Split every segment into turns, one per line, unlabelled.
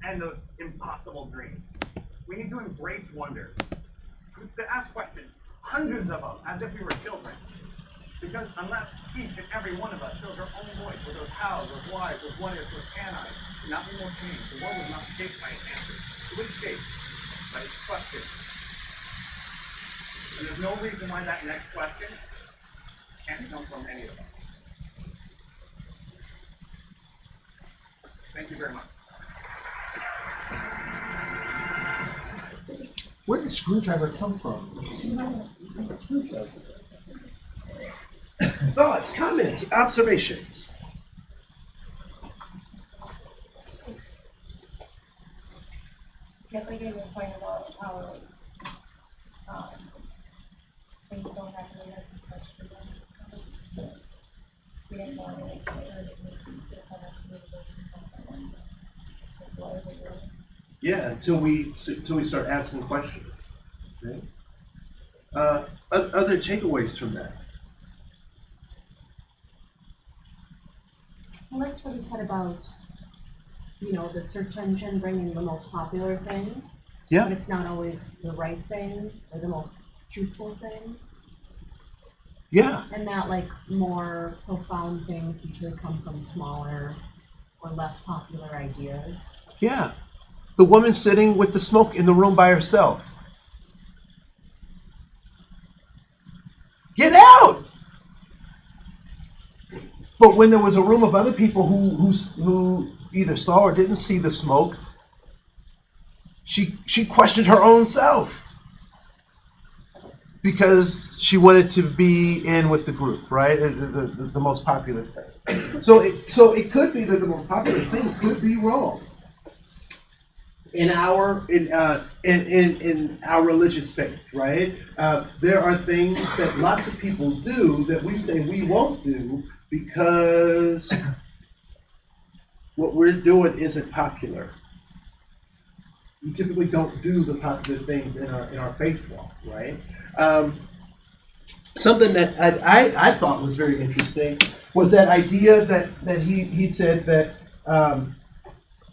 and the impossible dreams. We need to embrace wonders, to ask questions, hundreds of them, as if we were children. Because unless each and every one of us shows our own voice with those hows, those whys, those what ifs, those can I, nothing will change. The world was not shaped by its answers. It was shaped by its questions. And there's no reason why that next question can't come from any of us. Thank you very much.
Where did the screwdriver come from? You see that? Screwdriver. Thoughts, comments, observations.
Get like your point about how things don't have to be as much for them. We didn't want to like just have a communication from someone. Like, what is it really?
Yeah, until we start asking questions. Okay. Other takeaways from that.
I liked what he said about, the search engine bringing the most popular thing.
Yeah.
But it's not always the right thing or the most truthful thing.
Yeah.
And that like more profound things usually come from smaller or less popular ideas.
Yeah. The woman sitting with the smoke in the room by herself. Get out! But when there was a room of other people who either saw or didn't see the smoke, she questioned her own self because she wanted to be in with the group, right? The most popular thing. So it could be that the most popular thing could be wrong. In our religious faith, right? There are things that lots of people do that we say we won't do because what we're doing isn't popular. We typically don't do the popular things in our faith walk, right? Something that I thought was very interesting was that idea that he said that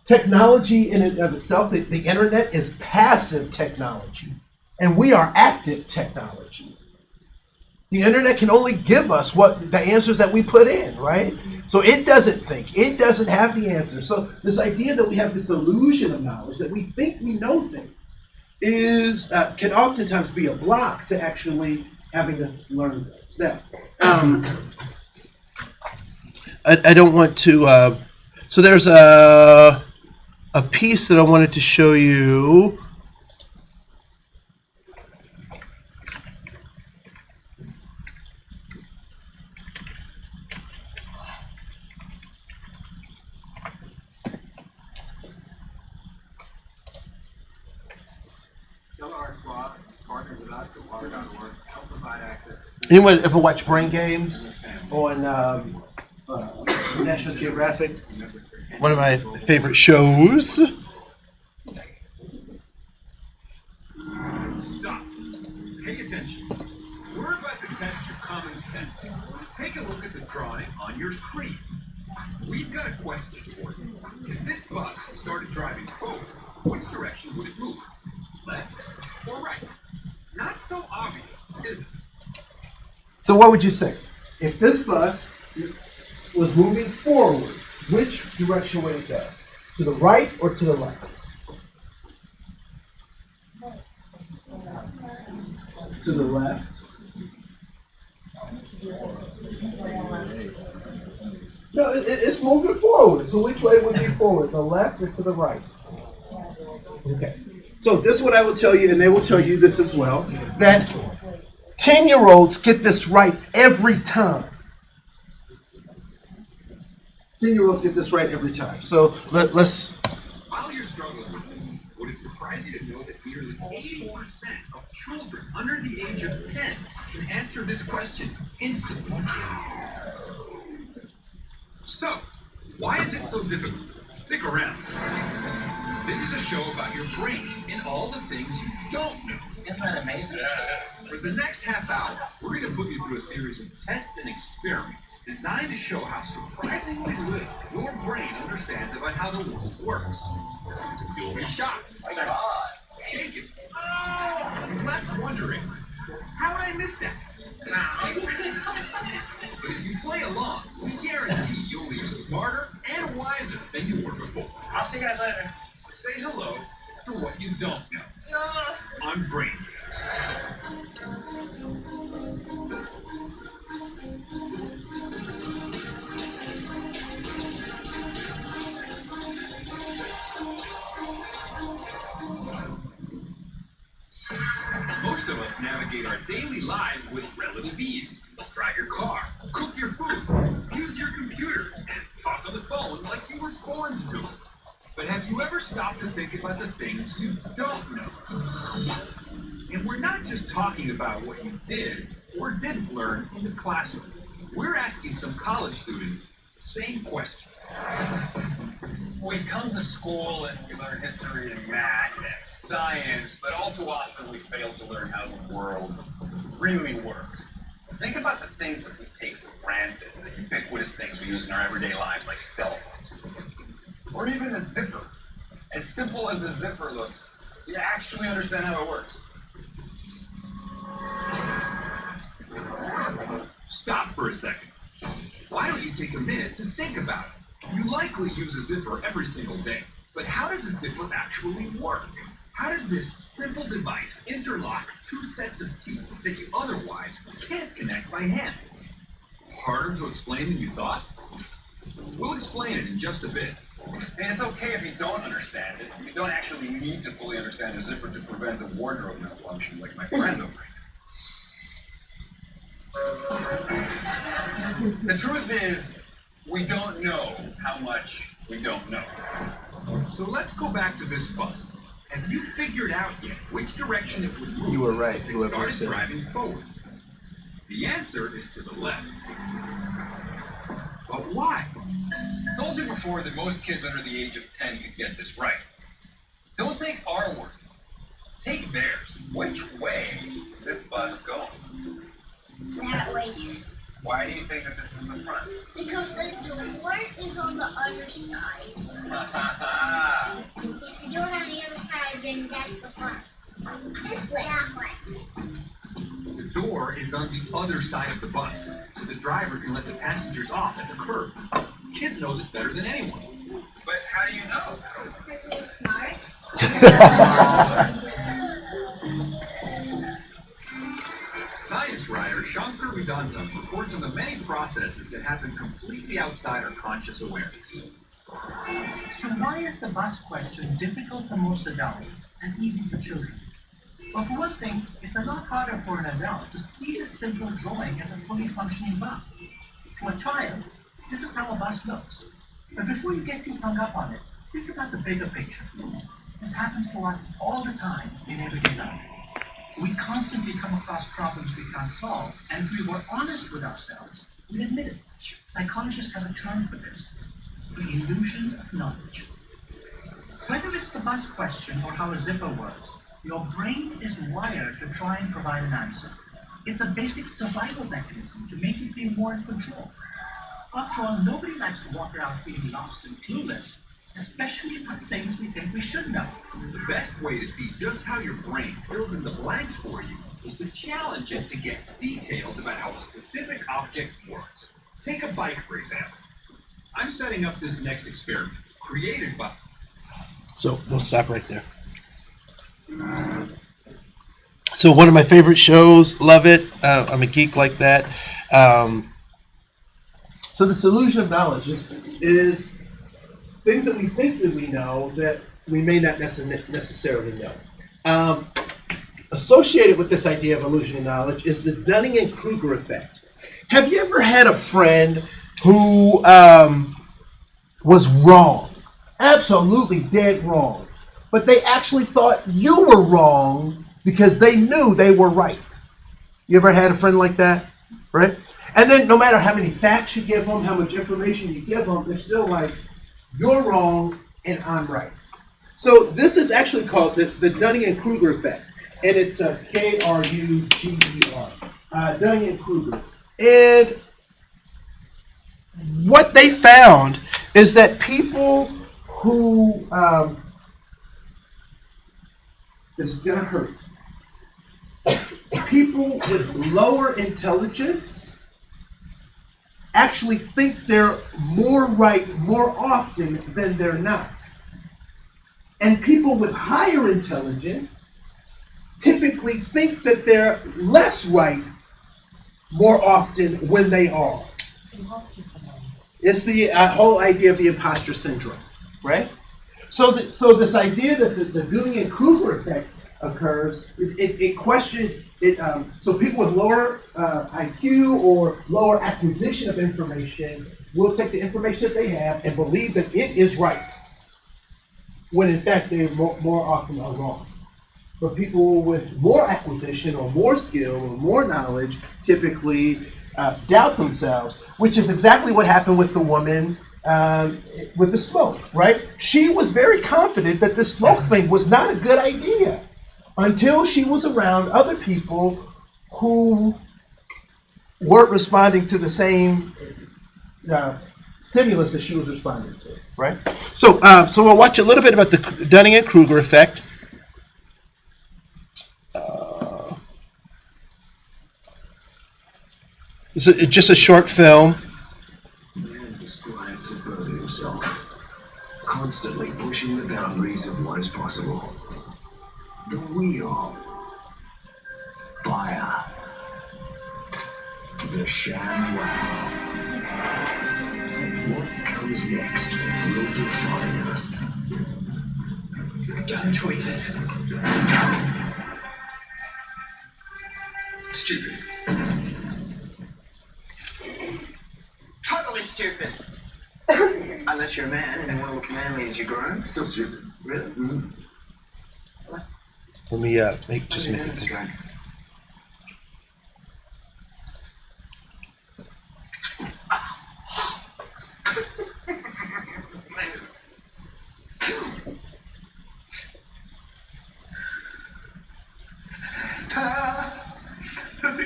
technology in and of itself, the internet is passive technology, and we are active technology. The internet can only give us what the answers that we put in, right? So it doesn't think. It doesn't have the answers. So this idea that we have this illusion of knowledge, that we think we know things, can oftentimes be a block to actually having us learn things. Now, I don't want to. So there's a piece that I wanted to show you. Anyone ever watch Brain Games on National Geographic? One of my favorite shows.
Stop. Pay attention. We're about to test your common sense. Take a look at the drawing on your screen. We've got a question for you. If this bus started driving forward, which direction would it move? Left or right? Not so obvious, is it?
So what would you say? If this bus was moving forward, which direction would it go? To the right or to the left? To the left. No, it's moving forward. So which way would be forward? The left or to the right? Okay. So this is what I will tell you, and they will tell you this as well, that 10-year-olds get this right every time. 10-year-olds get this right every time. So let's.
While you're struggling with this, would it surprise you to know that nearly 80% of children under the age of 10 can answer this question instantly? So, why is it so difficult? Stick around. This is a show about your brain and all the things you don't know.
Isn't that amazing?
For the next half hour, we're going to put you through a series of tests and experiments
designed to show how surprisingly little your brain understands about how the world works. You'll be shocked, shaken, left wondering, how would I miss that? But if you play along, we guarantee you'll leave smarter and wiser than you were before.
I'll see you guys later.
Say hello to what you don't know. I'm Brain. Most of us navigate our daily lives with relative ease. Drive your car, cook your food, use your computer, and talk on the phone like you were born to do it. But have you ever stopped to think about the things you don't know? And we're not just talking about what you did or didn't learn in the classroom. We're asking some college students the same question.
We come to school and we learn history and math and science, but all too often we fail to learn how the world really works. Think about the things that we take for granted, the ubiquitous things we use in our everyday lives, like cell phones. Or even a zipper. As simple as a zipper looks, do you actually understand how it works?
Stop for a second. Why don't you take a minute to think about it? You likely use a zipper every single day, but how does a zipper actually work? How does this simple device interlock two sets of teeth that you otherwise can't connect by hand? Harder to explain than you thought? We'll explain it in just a bit.
And it's okay if you don't understand it. You don't actually need to fully understand a zipper to prevent a wardrobe malfunction like my friend over here. The truth is, we don't know how much we don't know.
So let's go back to this bus. Have you figured out yet which direction it would move?
You were right,
if it
whoever
started
said it.
driving forward? The answer is to the left. But why?
I told you before that most kids under the age of 10 could get this right. Don't take our word. Take theirs. Which way is this bus going?
That way.
Why do you think that this is the front?
Because the door is on the other side. If you do it on the other side, then that's the front. This way. That way.
The door is on the other side of the bus, so the driver can let the passengers off at the curb. Kids know this better than anyone.
But how do you know?
Because we're smart.
Science writer Shankar Vedantam reports on the many processes that happen completely outside our conscious awareness.
So why is the bus question difficult for most adults and easy for children? Well, for one thing, it's a lot harder for an adult to see a simple drawing as a fully functioning bus. To a child, this is how a bus looks. But before you get too hung up on it, think about the bigger picture. This happens to us all the time in everyday life. We constantly come across problems we can't solve, and if we were honest with ourselves, we'd admit it. Psychologists have a term for this: the illusion of knowledge. Whether it's the bus question or how a zipper works, your brain is wired to try and provide an answer. It's a basic survival mechanism to make you feel more in control. After all, nobody likes to walk around feeling lost and clueless, especially for things we think we should know.
The best way to see just how your brain fills in the blanks for you is to challenge it to get details about how a specific object works. Take a bike, for example. I'm setting up this next experiment, created by...
So we'll stop right there. So one of my favorite shows, love it. I'm a geek like that. So this illusion of knowledge is things that we think that we know that we may not necessarily know. Associated with this idea of illusion of knowledge is the Dunning-Kruger effect. Have you ever had a friend who was wrong, absolutely dead wrong, but they actually thought you were wrong because they knew they were right? You ever had a friend like that, right? And then no matter how many facts you give them, how much information you give them, they're still like, you're wrong and I'm right. So this is actually called the Dunning-Kruger effect, and it's Kruger, Dunning-Kruger. And what they found is that people who, this is gonna hurt. People with lower intelligence actually think they're more right more often than they're not. And people with higher intelligence typically think that they're less right more often when they are.
Imposter syndrome.
It's the whole idea of the imposter syndrome, right? So this idea that the Dunning-Kruger effect occurs, so people with lower IQ or lower acquisition of information will take the information that they have and believe that it is right, when in fact they more often are wrong. But people with more acquisition or more skill or more knowledge typically doubt themselves, which is exactly what happened with the woman with the smoke, right? She was very confident that the smoke thing was not a good idea until she was around other people who weren't responding to the same stimulus that she was responding to, right? So we'll watch a little bit about the Dunning-Kruger effect. It's just a short film.
Man strives to further himself, constantly pushing the boundaries of what is possible. The wheel, fire, the sham wow. What comes next will define us.
Don't tweet it.
Stupid.
Totally stupid. Unless you're a man and want to look manly as you grow.
Still stupid.
Really?
Mm-hmm.
Let me make it.
Straight.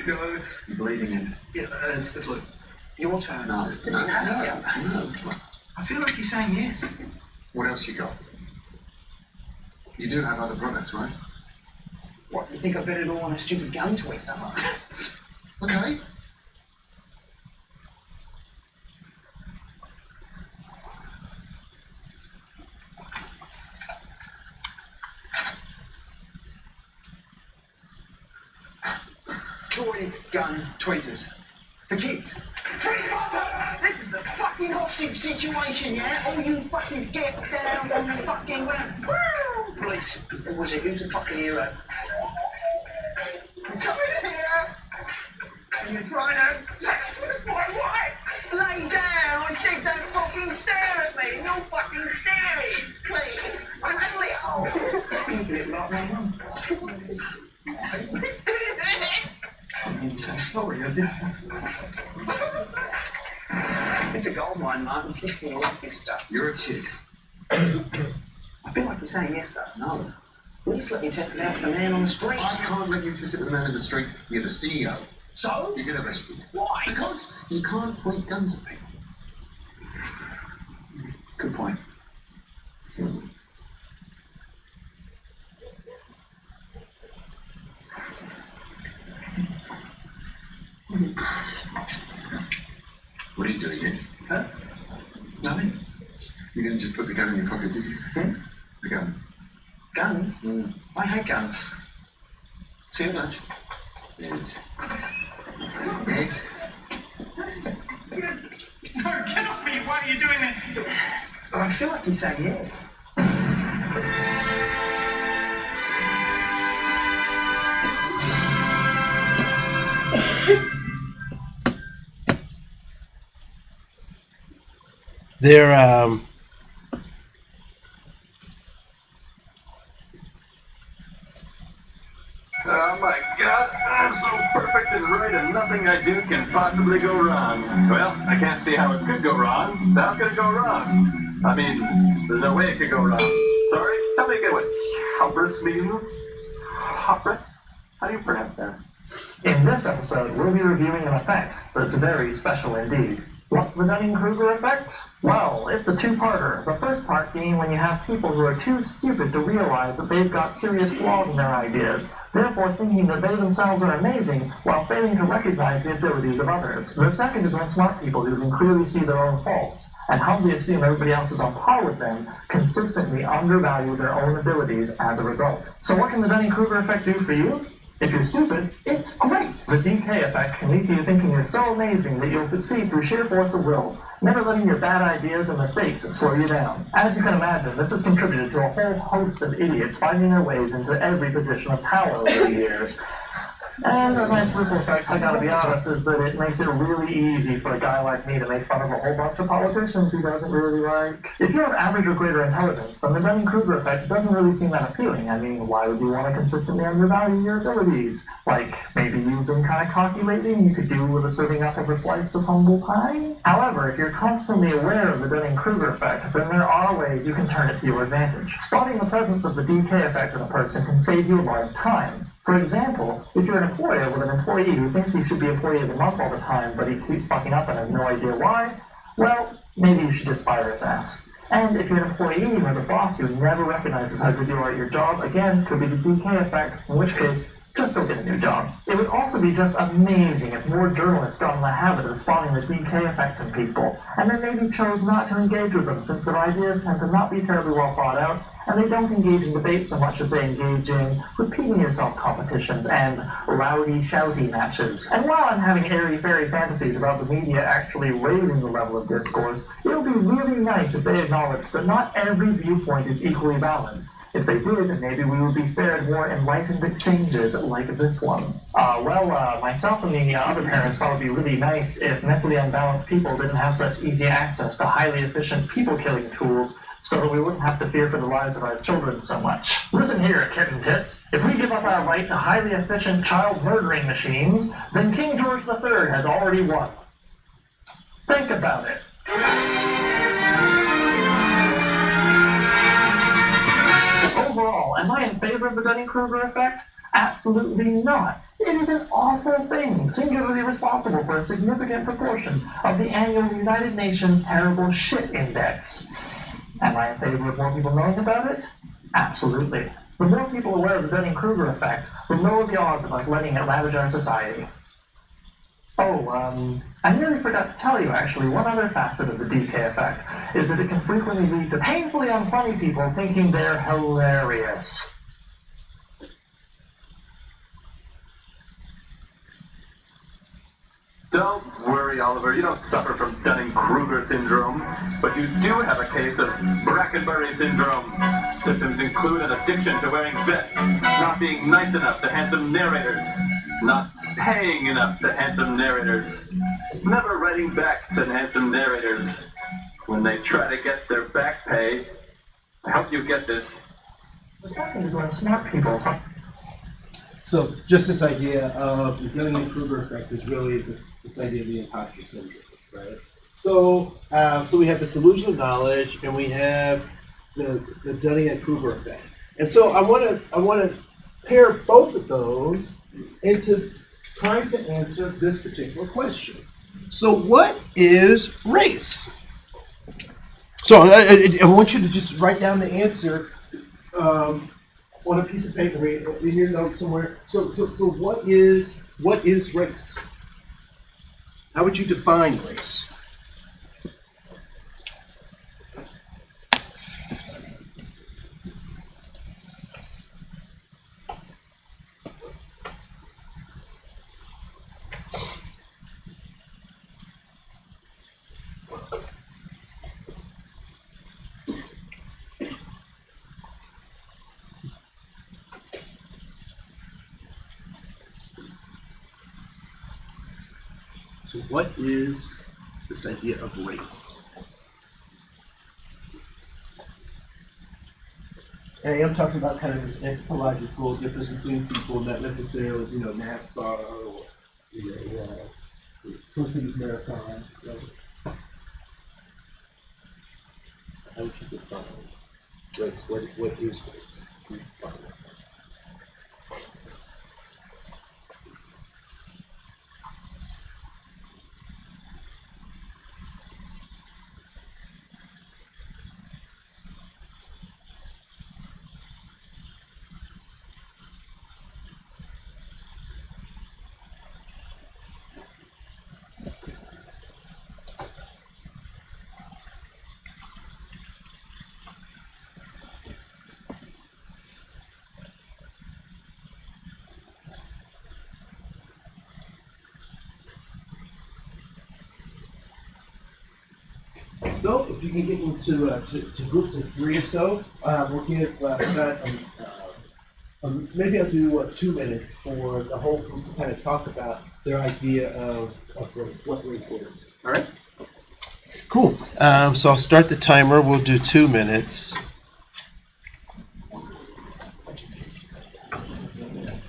You're bleeding in.
Yeah, look. Your turn.
No.
I feel like you're saying yes.
What else you got? You do have other products, right?
What, you think I bet it all on a stupid gun tweet, someone?
Okay.
Toy gun tweeters. For kids. This is a fucking hostage situation, yeah? All you fucking get down on the fucking ground. Police. It was a who's a fucking hero. Come in here! And you're trying to have sex with my wife! Lay down! I said don't fucking stare at me! No fucking staring! Please! I'm ugly hole! You bit like my mum. I'm so sorry, I didn't. It's a gold mine, Martin. You like this stuff.
You're a kid.
I feel like you're saying yes, though. No. Please let me test it out with the man on the street.
I can't let you test it with a man in the street. You're the CEO.
So?
You get arrested.
Why?
Because you can't point guns at people.
Good point.
What are you doing here?
Huh? Nothing.
You didn't just put the gun in your pocket, did you? The gun.
Guns? I hate guns. See you lunch.
Yes.
No, get off me! Why are you doing this? But I feel like you're saying yes.
They're
Oh my God, I'm so perfect and right and nothing I do can possibly go wrong. Well, I can't see how it could go wrong. So how could it go wrong? I mean, there's no way it could go wrong. Sorry? Tell me again what Hoppers means? Hoppers? How do you pronounce that?
In this episode, we'll be reviewing an effect that's very special indeed. What's the Dunning-Kruger effect? Well, it's a two-parter. The first part being when you have people who are too stupid to realize that they've got serious flaws in their ideas, therefore thinking that they themselves are amazing while failing to recognize the abilities of others. The second is when smart people who can clearly see their own faults and humbly assume everybody else is on par with them consistently undervalue their own abilities as a result. So what can the Dunning-Kruger effect do for you? If you're stupid, it's great! The DK effect can lead to you thinking you're so amazing that you'll succeed through sheer force of will, never letting your bad ideas and mistakes slow you down. As you can imagine, this has contributed to a whole host of idiots finding their ways into every position of power over the years. And a nice ripple effect, I gotta be honest, is that it makes it really easy for a guy like me to make fun of a whole bunch of politicians he doesn't really like. If you have average or greater intelligence, then the Dunning-Kruger effect doesn't really seem that appealing. I mean, why would you want to consistently undervalue your abilities? Like, maybe you've been kind of cocky lately and you could do with a serving up of a slice of humble pie? However, if you're constantly aware of the Dunning-Kruger effect, then there are ways you can turn it to your advantage. Spotting the presence of the DK effect in a person can save you a lot of time. For example, if you're an employer with an employee who thinks he should be employee of the month all the time, but he keeps fucking up and has no idea why, well, maybe you should just fire his ass. And if you're an employee who has a boss who never recognizes how good you are at your job, again, could be the DK effect, in which case, just go get a new job. It would also be just amazing if more journalists got in the habit of spotting the DK effect in people, and then maybe chose not to engage with them since their ideas tend to not be terribly well thought out, and they don't engage in debate so much as they engage in repeating yourself competitions and rowdy, shouty matches. And while I'm having airy-fairy fantasies about the media actually raising the level of discourse, it would be really nice if they acknowledged that not every viewpoint is equally valid. If they did, maybe we would be spared more enlightened exchanges like this one. Myself and the other parents thought it would be really nice if mentally unbalanced people didn't have such easy access to highly efficient people-killing tools so that we wouldn't have to fear for the lives of our children so much. Listen here, kitten tits. If we give up our right to highly efficient child-murdering machines, then King George III has already won. Think about it. Overall, am I in favor of the Dunning-Kruger effect? Absolutely not. It is an awful thing, singularly responsible for a significant proportion of the annual United Nations Terrible Shit Index. Am I in favor of more people knowing about it? Absolutely. The more people aware of the Dunning-Kruger effect, the lower the odds of us letting it ravage our society. I nearly forgot to tell you, actually, one other facet of the DK effect is that it can frequently lead to painfully unfunny people thinking they're hilarious.
Don't worry, Oliver, you don't suffer from Dunning-Kruger syndrome, but you do have a case of Brackenbury syndrome. Symptoms include an addiction to wearing vests, not being nice enough to handsome narrators, not paying enough to handsome narrators, never writing back to handsome narrators when they try to get their back pay. I hope you get this.
What's happening to our smart people?
So just this idea of the Dunning-Kruger effect is really this idea of the imposter syndrome, right? So we have this illusion of knowledge, and we have the Dunning-Kruger effect. And so I want to pair both of those into trying to answer this particular question. So what is race? So I want you to just write down the answer on a piece of paper in your notes somewhere. So what is race? How would you define race? So what is this idea of race? And I am talking about kind of this anthropological difference between people, not necessarily, NASCAR or, Twin Cities Marathon. How would you define race? What is race? go. If you can get into to groups of 3 or so, we'll give maybe I'll do 2 minutes for the whole group to kind of talk about their idea of race, what race is. All right? Cool. So I'll start the timer. We'll do 2 minutes.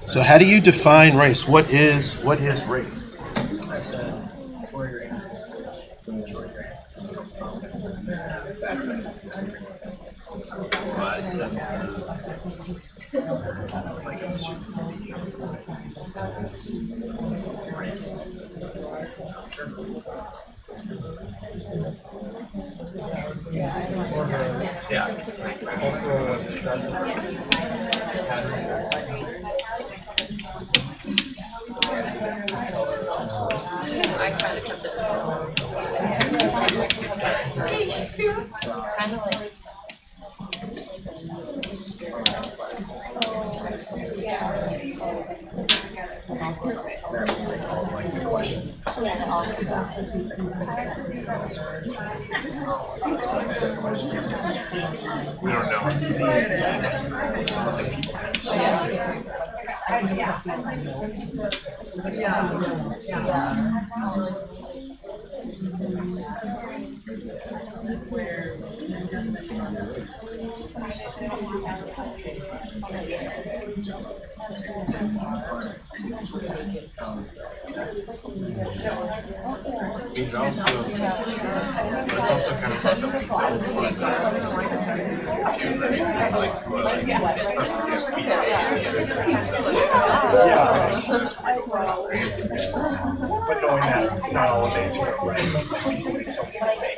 So how do you define race? What is race?
I said, for your ancestors, enjoy your ancestors. So I said, like a super
I kind of kept it slow. Kind of like.
We don't know. It's also kind of hard to think about what but knowing that not all of it's right, including some mistakes,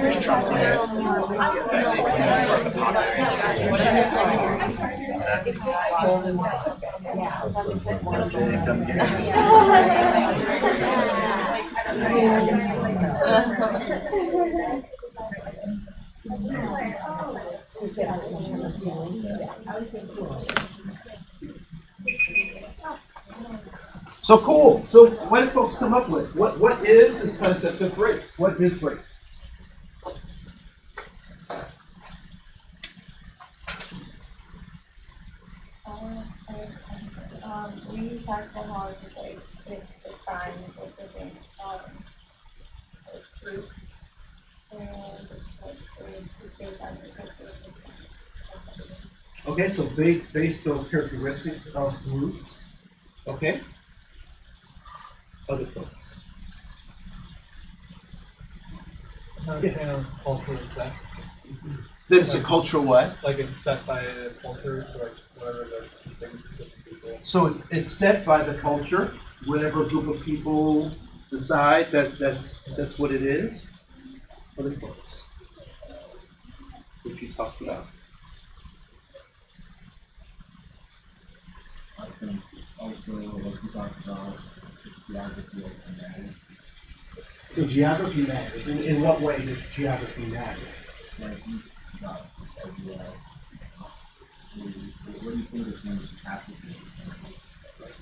just trusting it, that it's part of the
So cool. So what did folks come up with? What is this concept of race? What is race?
We use alcohol to like define what the thing group and based on the culture.
Okay, so based on characteristics of groups. Okay. Other folks.
Kind of cultural set.
Then it's a cultural what?
Like it's set by a culture, so like whatever the things different people.
So it's set by the culture. Whatever group of people decide that's what it is. Other folks. What you talked about.
I think also what we talked about geography of humanity.
So geography matters. In what way does geography matter?
Like you got this idea of what do you think is going to happen to you? Like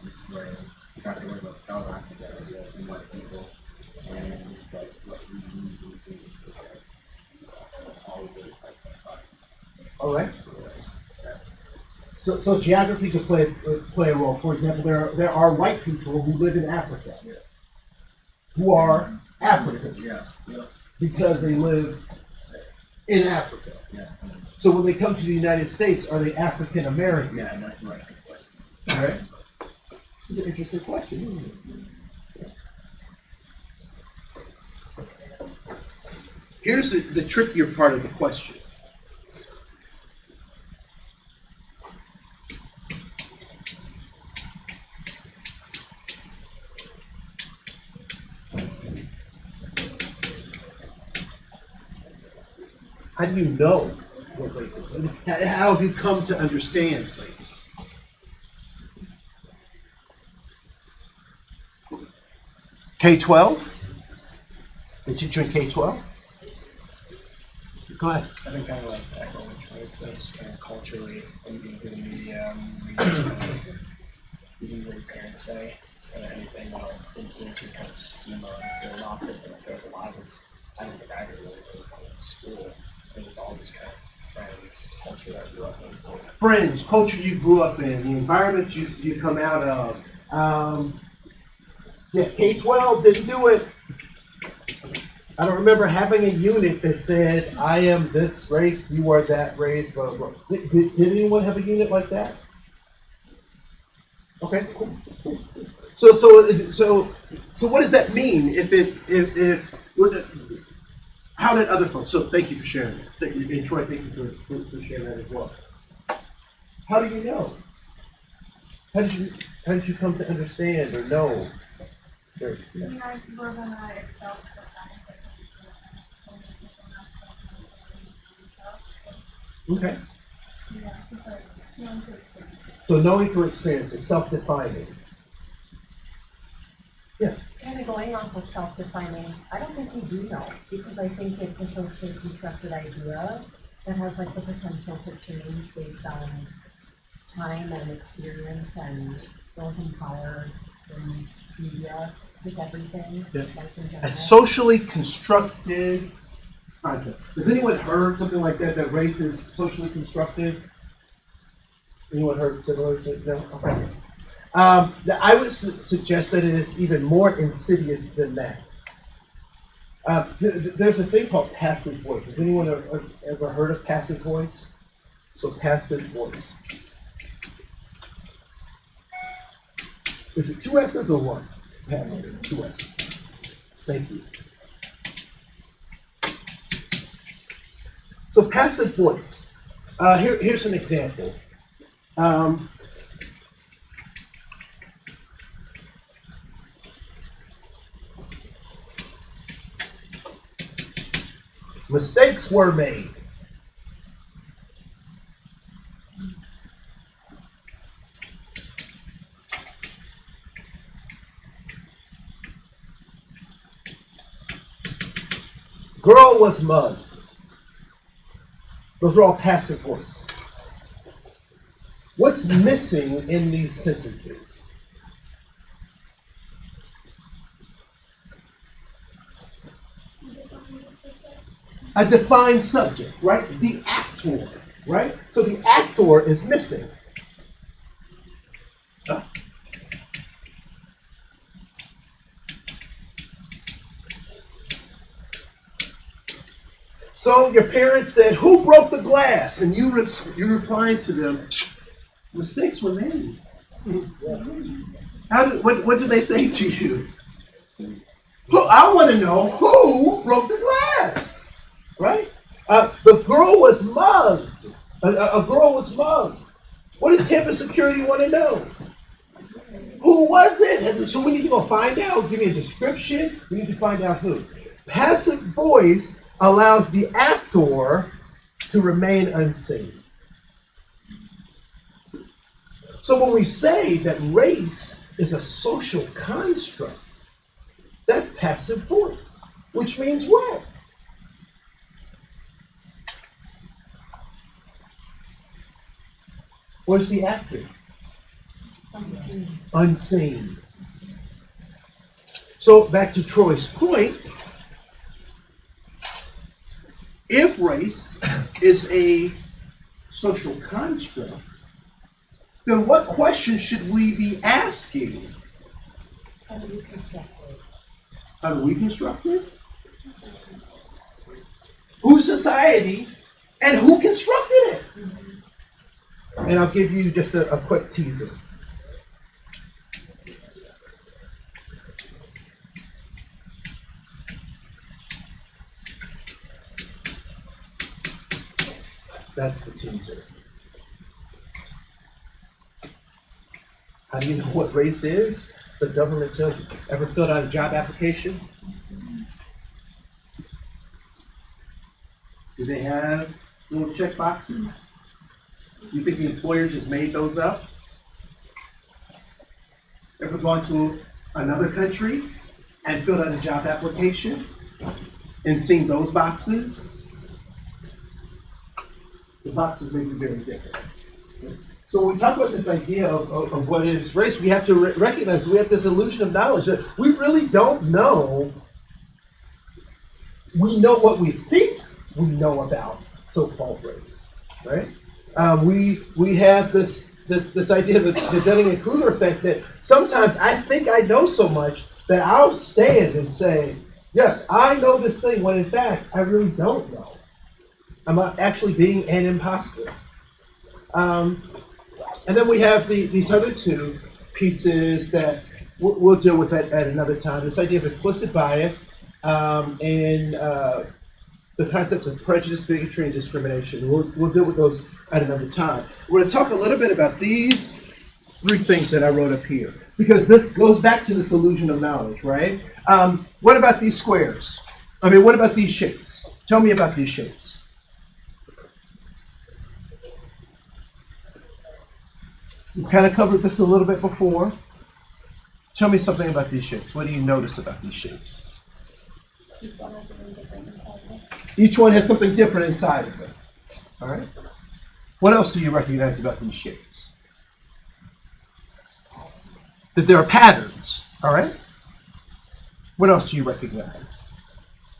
this is where you got to worry about child active ideas and white people and like what we need to do all of it.
All right. So geography could play a role. For example, there are white people who live in Africa, who are Africans, because they live in Africa.
Yeah.
So when they come to the United States, are they African American?
Yeah, that's right.
All right. It's an interesting question, isn't it? Here's the trickier part of the question. How do you know what race is? How have you come to understand race? K-12? Did you drink K-12? Go ahead.
I think kind of like echo what Troy said, just kind of culturally, anything through the media, reading stuff, reading what your parents say.
it's kind of anything that'll influence your kind of schema going off it. And I feel like a lot of it's, I don't think I ever really learned in school. I think it's all just kind of friends, culture that I grew up in.
Friends, culture you grew up in, the environment you come out of. Yeah, K-12 didn't do it. I don't remember having a unit that said, I am this race, you are that race, blah, blah, blah. Did anyone have a unit like that? Okay, cool. So what does that mean how did other folks, so thank you for sharing that. Thank you, and Troy, thank you for sharing that as well. How do you know? How did you come to understand or know? Sure.
You know, we're gonna excel for that.
Okay.
Yeah, it's like, you know,
So knowing through experience is self-defining. Yeah.
Kind of going off of self-defining, I don't think we do know, because I think it's a socially constructed idea that has like the potential to change based on time and experience and those in power and media, just everything,
Yeah.
like in
A
general.
socially constructed concept. Has anyone heard something like that, that race is socially constructed? Anyone heard similar things? No? Okay. I would suggest that it is even more insidious than that. There's a thing called passive voice. Has anyone ever heard of passive voice? So passive voice. Is it 2 S's or 1? Passive, 2 S's. Thank you. So passive voice. Here's an example. Mistakes were made. Girl was mugged. Those are all passive voice. What's missing in these sentences? A defined subject, right? The actor, right? So the actor is missing. So your parents said, "Who broke the glass?" And you replying to them, "Mistakes were made." What do they say to you? I want to know who broke the glass. Right? The girl was mugged. A girl was mugged. What does campus security want to know? Who was it? So we need to go find out. Give me a description. We need to find out who. Passive voice allows the actor to remain unseen. So when we say that race is a social construct, that's passive voice, which means what? Where's the actor?
Unseen.
Unseen. So back to Troy's point, if race is a social construct, then what question should we be asking?
How do you construct it?
How do we construct it? Whose society and who constructed it? And I'll give you just a quick teaser. That's the teaser. How do you know what race is? The government tells you. Ever filled out a job application? Do they have little check boxes? You think the employer just made those up? Ever gone to another country and filled out a job application and seen those boxes? The boxes may be very different. So when we talk about this idea of what is race, we have to recognize we have this illusion of knowledge that we really don't know. We know what we think we know about so-called race, right? We have this idea, the Dunning and Kruger effect, that sometimes I think I know so much that I'll stand and say, yes, I know this thing, when in fact I really don't know. I'm actually being an imposter. And then we have these other two pieces that we'll deal with at another time. This idea of implicit bias and the concepts of prejudice, bigotry, and discrimination. We'll deal with those at another time. We're going to talk a little bit about these three things that I wrote up here, because this goes back to this illusion of knowledge, right? What about these squares? I mean, what about these shapes? Tell me about these shapes. We kind of covered this a little bit before. Tell me something about these shapes. What do you notice about these shapes? Each one has something different inside of it. All right. What else do you recognize about these shapes? That there are patterns. All right. What else do you recognize?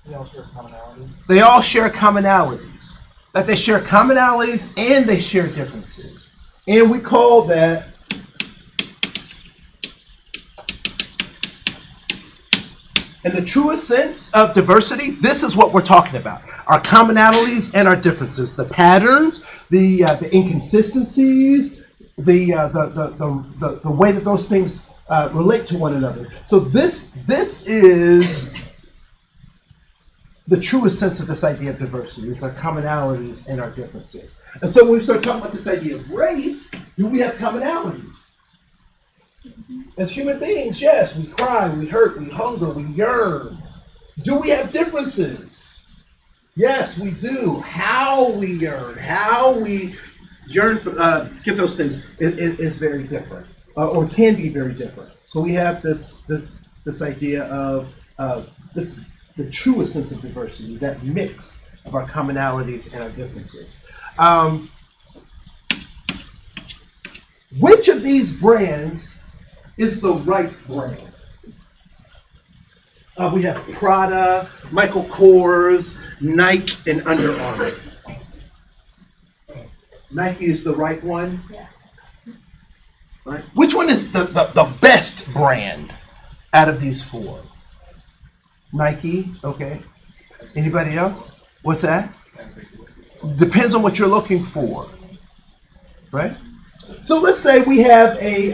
They all share commonalities.
They all share commonalities. That they share commonalities and they share differences. And we call that in the truest sense of diversity, this is what we're talking about. Our commonalities and our differences. The patterns, the inconsistencies, the way that those things relate to one another. So this is the truest sense of this idea of diversity. It's our commonalities and our differences. And so when we start talking about this idea of race, do we have commonalities? As human beings, yes, we cry, we hurt, we hunger, we yearn. Do we have differences? Yes, we do. How we yearn, for, get those things is very different, or can be very different. So we have this idea of the truest sense of diversity, that mix of our commonalities and our differences. Which of these brands is the right brand? We have Prada, Michael Kors, Nike, and Under Armour. Nike is the right one?
Yeah.
Right. Which one is the best brand out of these four? Nike, okay. Anybody else? What's that? Depends on what you're looking for, right? So let's say we have a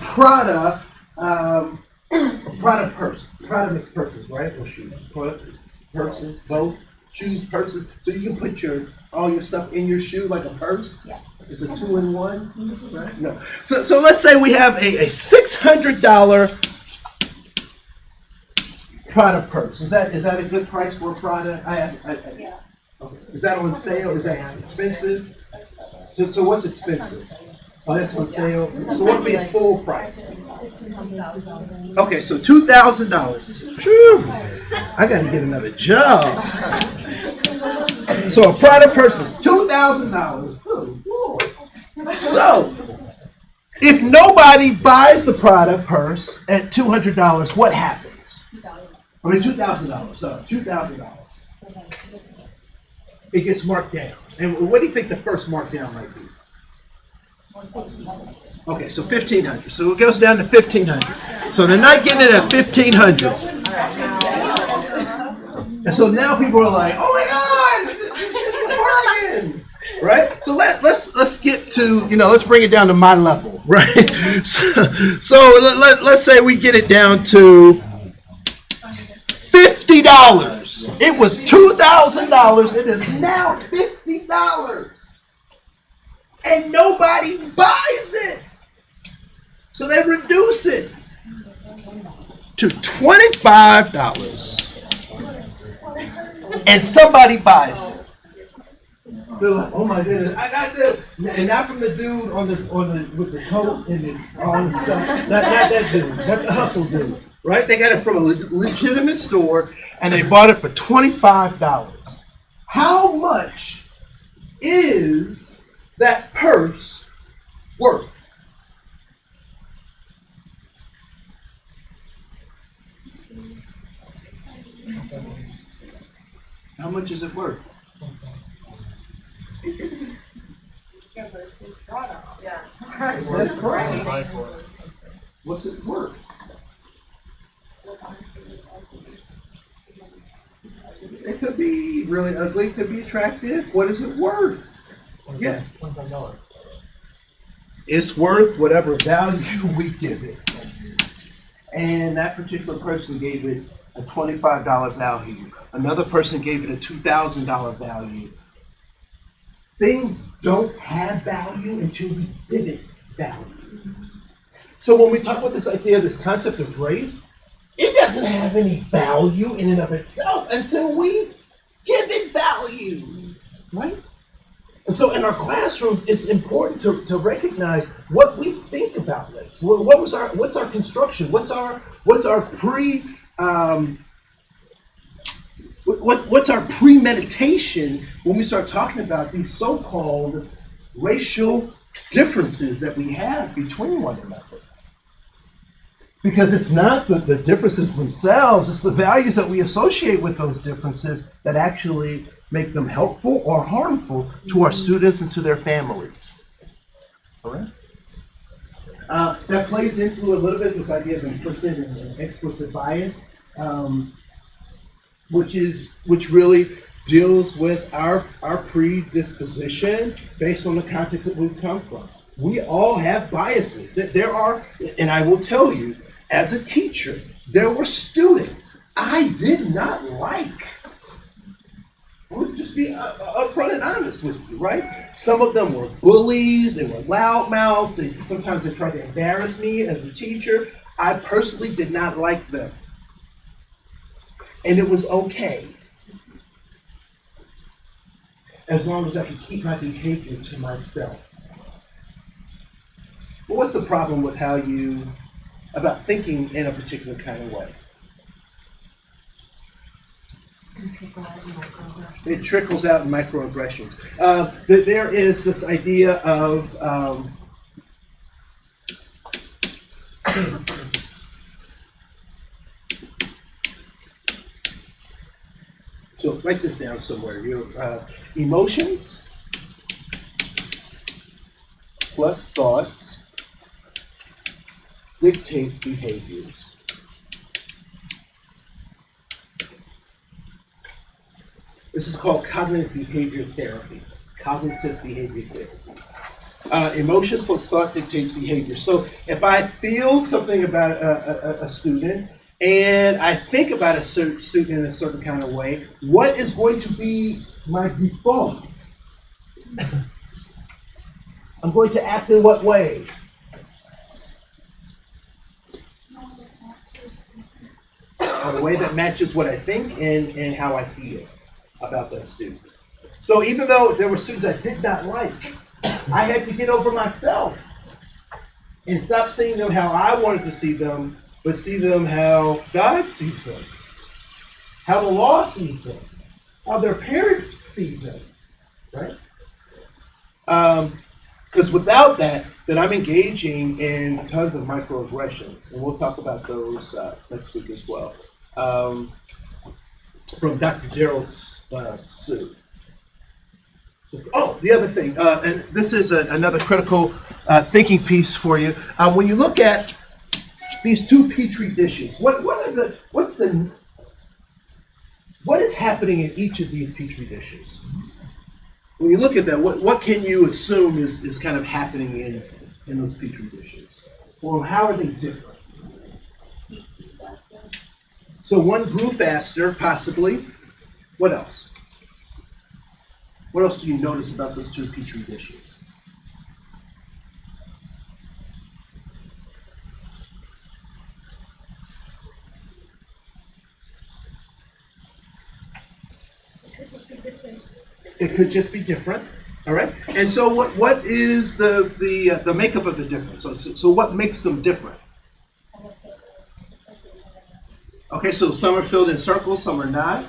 Prada purse. Prada makes purses, right? Or shoes, purses, both shoes, purses. So you can put all your stuff in your shoe like a purse. Yeah. It's a 2-in-1, right? No. So let's say we have a $600 Prada purse. Is that a good price for a Prada?
Yeah.
Okay. Is that on sale? Is that expensive? So what's expensive? Oh, that's on sale. So what would be a full price? Okay, so $2,000. I got to get another job. So a Prada purse is $2,000. Oh, Lord. So if nobody buys the Prada purse at $200, what happens? I mean, $2,000. So $2,000. It gets marked down. And what do you think the first markdown might be? Okay, so $1,500. So it goes down to $1,500. So they're not getting it at $1,500. And so now people are like, "Oh my God, it's a bargain!" Right? So let's get to, let's bring it down to my level, right? So let's say we get it down to $50. It was $2,000. It is now $50. And nobody buys it. So they reduce it to $25. And somebody buys it. They're like, "Oh my goodness, I got this." And not from the dude with the coat and all the stuff. Not that dude, not the hustle dude. Right? They got it from a legitimate store and they bought it for $25. How much is that purse worth? How much is it worth? That's correct. What's it worth? It could be really ugly, it could be attractive. What is it worth? Yeah.
$25.
It's worth whatever value we give it. And that particular person gave it a $25 value. Another person gave it a $2,000 value. Things don't have value until we give it value. So when we talk about this idea, this concept of grace, it doesn't have any value in and of itself until we give it value, right? And so in our classrooms, it's important to recognize what we think about this. What's our construction? What's our premeditation when we start talking about these so-called racial differences that we have between one another? Because it's not the differences themselves, it's the values that we associate with those differences that actually make them helpful or harmful to our students and to their families. All right? That plays into a little bit this idea of implicit and explicit bias, which really deals with our predisposition based on the context that we've come from. We all have biases. There are, and I will tell you, as a teacher, there were students I did not like. We'll just be upfront and honest with you, right? Some of them were bullies, they were loudmouths, sometimes they tried to embarrass me as a teacher. I personally did not like them. And it was okay, as long as I could keep my behavior to myself. But what's the problem with about thinking in a particular kind of way? It trickles out in microaggressions. There is this idea of so write this down somewhere. Your emotions plus thoughts dictate behaviors. This is called cognitive behavior therapy. Cognitive behavior therapy. Emotions plus thought dictates behavior. So if I feel something about a student and I think about a certain student in a certain kind of way, what is going to be my default? I'm going to act in what way? A way that matches what I think and how I feel about that student. So even though there were students I did not like, I had to get over myself and stop seeing them how I wanted to see them, but see them how God sees them, how the law sees them, how their parents see them, right? Because without that, then I'm engaging in tons of microaggressions, and we'll talk about those next week as well. From Dr. Gerald Sue. Oh, the other thing, and this is another critical thinking piece for you. When you look at these two Petri dishes, what is happening in each of these Petri dishes? When you look at that, what can you assume is kind of happening in those Petri dishes? Well, how are they different? So one grew faster, possibly. What else? What else do you notice about those two Petri dishes? It could just be different. All right. And so what is the makeup of the difference? So what makes them different? Okay, so some are filled in circles, some are not.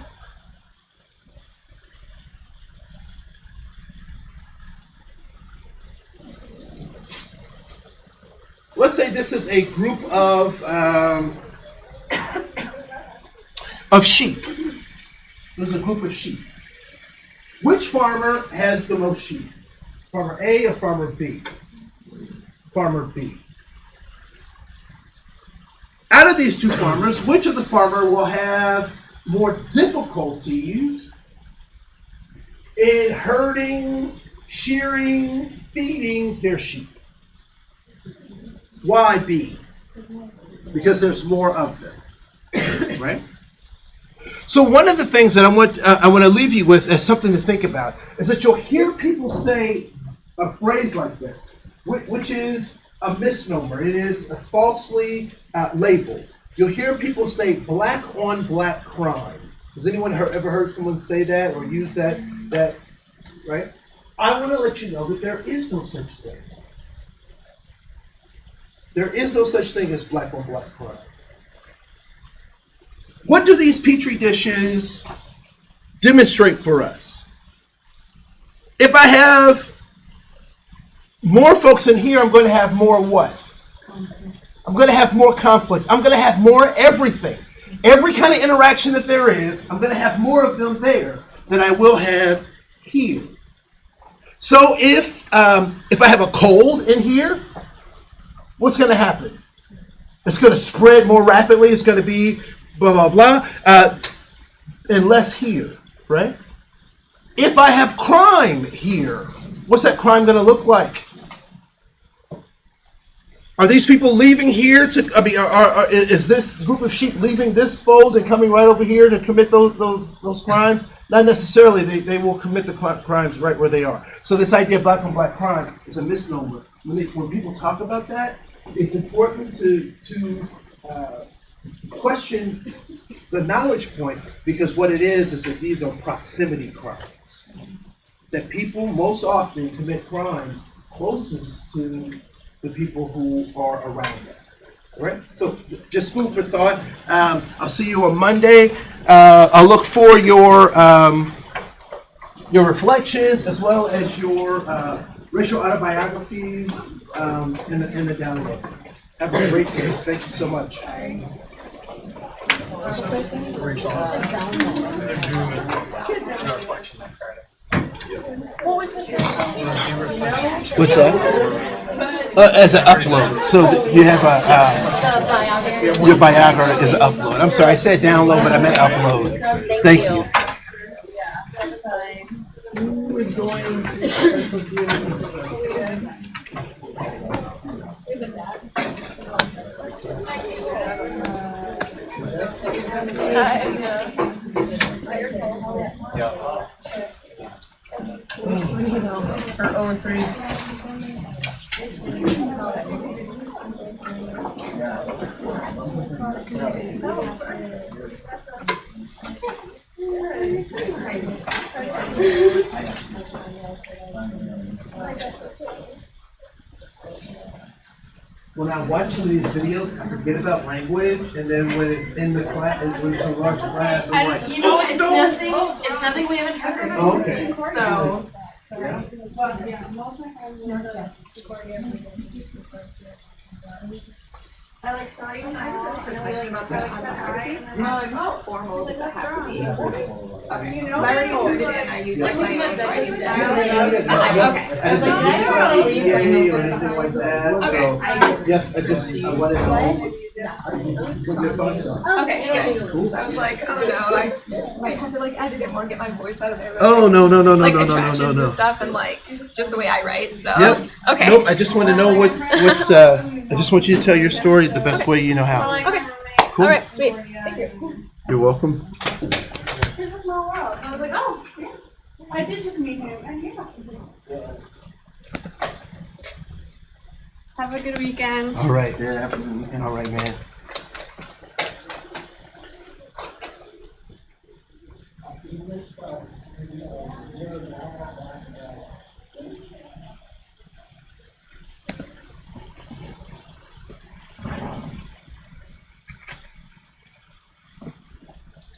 let's say this is a group of sheep. There's a group of sheep. Which farmer has the most sheep? Farmer A or farmer B? Farmer B. Out of these two farmers, which of the farmer will have more difficulties in herding, shearing, feeding their sheep? Why B? Because there's more of them, right? So one of the things that I want to leave you with as something to think about is that you'll hear people say a phrase like this, which is a misnomer. It is falsely labeled. You'll hear people say black on black crime. Has anyone ever heard someone say that or use that, right? I want to let you know that there is no such thing. There is no such thing as black on black crime. What do these Petri dishes demonstrate for us? If I have more folks in here, I'm going to have more what? I'm going to have more conflict. I'm going to have more everything. Every kind of interaction that there is, I'm going to have more of them there than I will have here. So if I have a cold in here, what's going to happen? It's going to spread more rapidly. It's going to be blah, blah, blah, and less here, right? If I have crime here, what's that crime going to look like? Are these people leaving here is this group of sheep leaving this fold and coming right over here to commit those crimes? Not necessarily. They will commit the crimes right where they are. So this idea of black on black crime is a misnomer. When people talk about that, it's important to question the knowledge point, because what it is that these are proximity crimes. That people most often commit crimes closest to the people who are around them. All right? So just food for thought. I'll see you on Monday. I'll look for your reflections as well as your racial autobiographies in the download. Have a great day. Thank you so much.
What was the
What's that? As an upload. So you have your biography is an upload. I'm sorry, I said download, but I meant upload. Thank you.
Or 03.
When I watch some of these videos, I forget about language, and then when it's in the class, when it's a large class, I'm like,
You know, it's nothing we haven't heard.
Oh, okay.
So.
I like starting
I have a question about that. How formal does it have to be? I already turned it in. I use like my own writing style. Okay.
I just don't or anything like that. So, yeah, I wanted to know what your thoughts are.
Okay, good. I was like, oh no, I might have to like edit it more, get my voice out of there.
Oh, no.
Like attractions and stuff, and like just the way I write. So.
Yep.
Okay.
Nope. I just want to know what's. I just want you to tell your story the best way you know how.
Okay.
Cool.
All right. Sweet. Thank you.
You're welcome.
It's a small world. I was like, oh, yeah. I did just meet him. And yeah. Have a good weekend.
All right. Yeah. Have a good weekend. All right, man.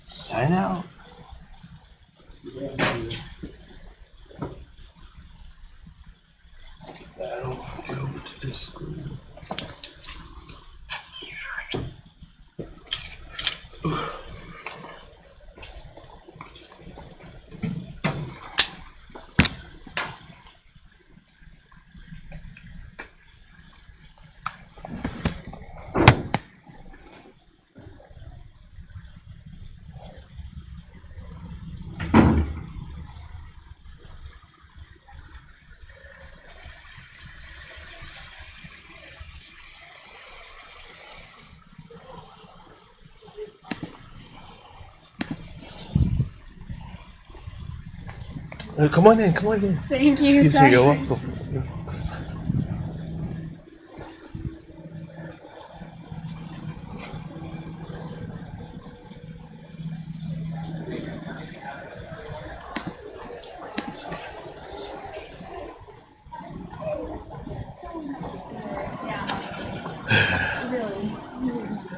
Sign out. That'll go to this school. Come on in, come on in.
Thank you,
Yes,
sir.
you're welcome.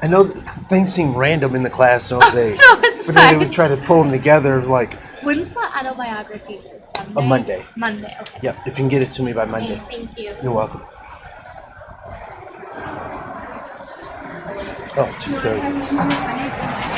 I know things seem random in the class, don't they?
No, it's
But then they
fine.
would try to pull them together like
When's the autobiography due? Sunday?
a Monday.
Monday, okay.
Yep, if you can get it to me by Monday.
Thank you.
You're welcome. Oh, 2:30.